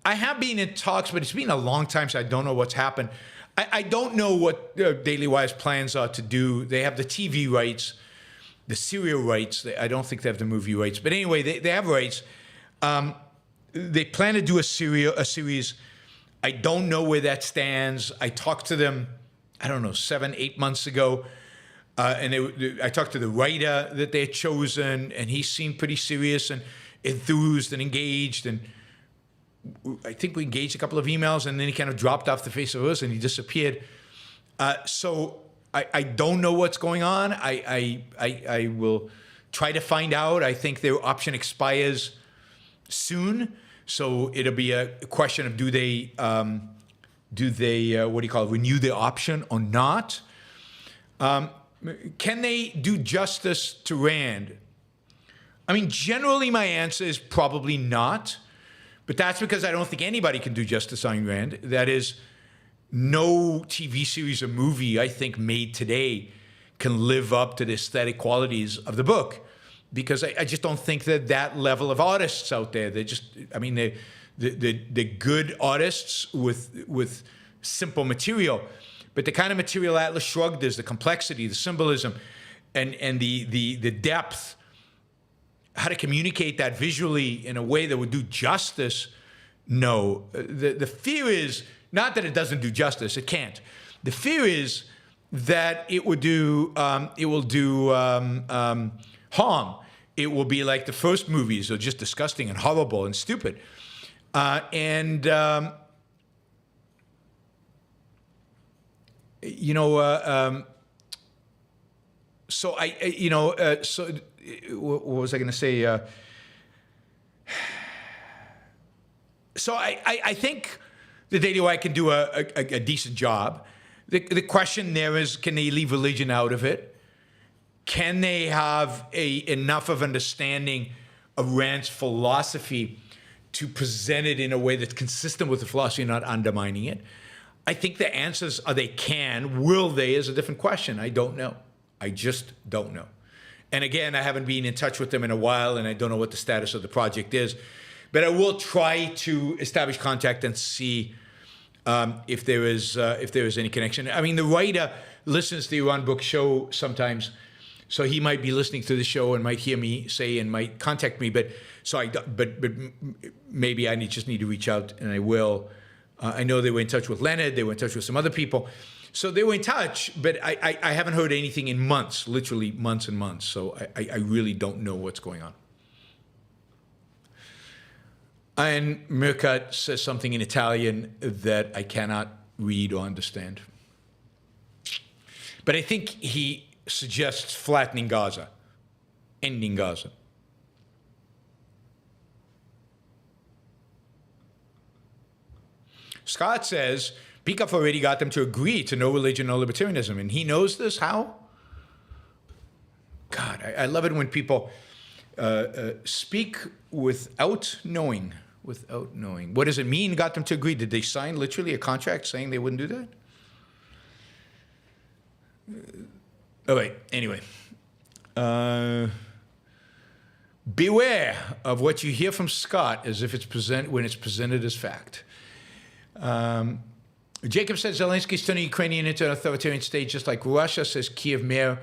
have been in talks, but it's been a long time, so I don't know what's happened. I don't know what Daily Wire's plans are to do. They have the TV rights, the serial rights. I don't think they have the movie rights. But anyway, they have rights. They plan to do a series. I don't know where that stands. I talked to them, I don't know, 7, 8 months ago. And I talked to the writer that they had chosen, and he seemed pretty serious and enthused and engaged. And I think we engaged a couple of emails, and then he kind of dropped off the face of us and he disappeared. So I don't know what's going on. I will try to find out. I think their option expires soon. So it'll be a question of do they renew the option or not? Can they do justice to Rand? I mean, generally my answer is probably not, but that's because I don't think anybody can do justice on Rand. That is, no TV series or movie, I think, made today can live up to the aesthetic qualities of the book. Because I just don't think that level of artists out there. They're just, I mean, they're good artists with simple material. But the kind of material Atlas Shrugged is, the complexity, the symbolism, and the depth, how to communicate that visually in a way that would do justice, no. The fear is not that it doesn't do justice, it can't. The fear is that it will do harm. It will be like the first movies are just disgusting and horrible and stupid. So what was I going to say? So I think the Daily Wire can do a decent job. The question there is, can they leave religion out of it? Can they have enough of understanding of Rand's philosophy to present it in a way that's consistent with the philosophy and not undermining it? I think the answers are they can. Will they is a different question. I don't know. I just don't know. And again, I haven't been in touch with them in a while, and I don't know what the status of the project is. But I will try to establish contact and see if there is any connection. I mean, the writer listens to the Iran Book Show sometimes, so he might be listening to the show and might hear me say and might contact me. But maybe I just need to reach out, and I will. I know they were in touch with Leonard. They were in touch with some other people. So they were in touch, but I haven't heard anything in months, literally months and months. So I really don't know what's going on. And Mirkat says something in Italian that I cannot read or understand. But I think he suggests flattening Gaza, ending Gaza. Scott says, Peikoff already got them to agree to no religion, no libertarianism. And he knows this. How? God, I love it when people speak without knowing. Without knowing. What does it mean, got them to agree? Did they sign literally a contract saying they wouldn't do that? Oh, wait. Anyway. Beware of what you hear from Scott as if it's when it's presented as fact. Jacob says Zelensky is turning Ukrainian into an authoritarian state just like Russia, says Kyiv Mayor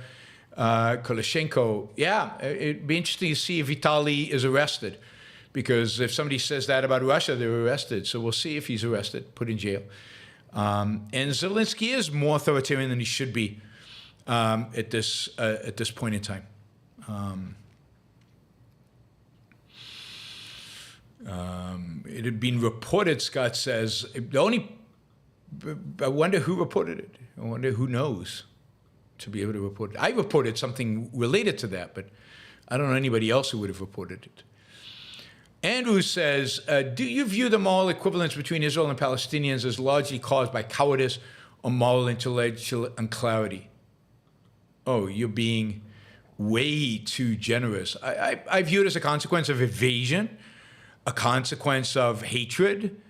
Koloshenko. Yeah, it'd be interesting to see if Vitali is arrested, because if somebody says that about Russia, they're arrested. So we'll see if he's arrested, put in jail. And Zelensky is more authoritarian than he should be at this point in time. It had been reported, Scott says, I wonder who reported it. I wonder who knows to be able to report it. I reported something related to that, but I don't know anybody else who would have reported it. Andrew says, do you view the moral equivalence between Israel and Palestinians as largely caused by cowardice or moral intellectual unclarity? Oh, you're being way too generous. I view it as a consequence of evasion, a consequence of hatred,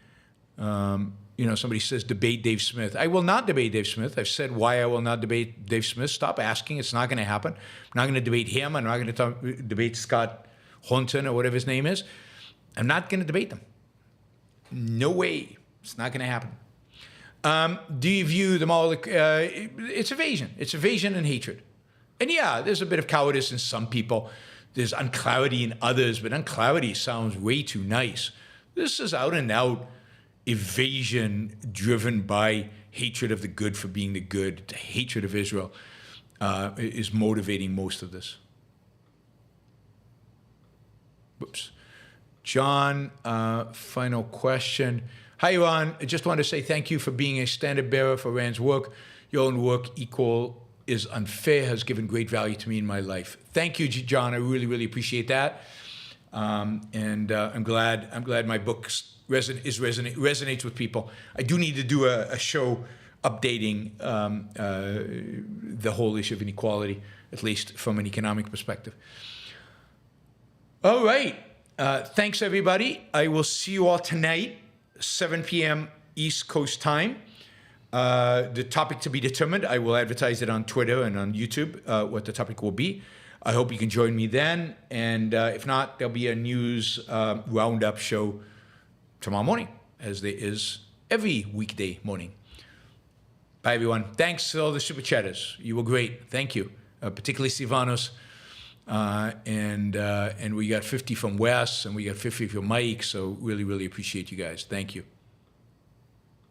Somebody says debate Dave Smith. I will not debate Dave Smith. I've said why I will not debate Dave Smith. Stop asking. It's not going to happen. I'm not going to debate him. I'm not going to debate Scott Hunton or whatever his name is. I'm not going to debate them. No way. It's not going to happen. Do you view them all? It's evasion. It's evasion and hatred. And yeah, there's a bit of cowardice in some people. There's unclarity in others, but unclarity sounds way too nice. This is out and out evasion driven by hatred of the good for being the good. The hatred of Israel is motivating most of this. Whoops. John, final question. Hi, Yaron. I just want to say thank you for being a standard bearer for Rand's work. Your own work equal is unfair has given great value to me in my life. Thank you, John. I really, really appreciate that. And I'm glad my book resonates with people. I do need to do a show updating the whole issue of inequality, at least from an economic perspective. All right. Thanks, everybody. I will see you all tonight, 7 p.m. East Coast time. The topic to be determined. I will advertise it on Twitter and on YouTube, what the topic will be. I hope you can join me then. And if not, there'll be a news roundup show tomorrow morning, as there is every weekday morning. Bye, everyone. Thanks to all the super chatters. You were great. Thank you. Particularly Sivanos. And we got 50 from Wes, and we got 50 from Mike. So really, really appreciate you guys. Thank you.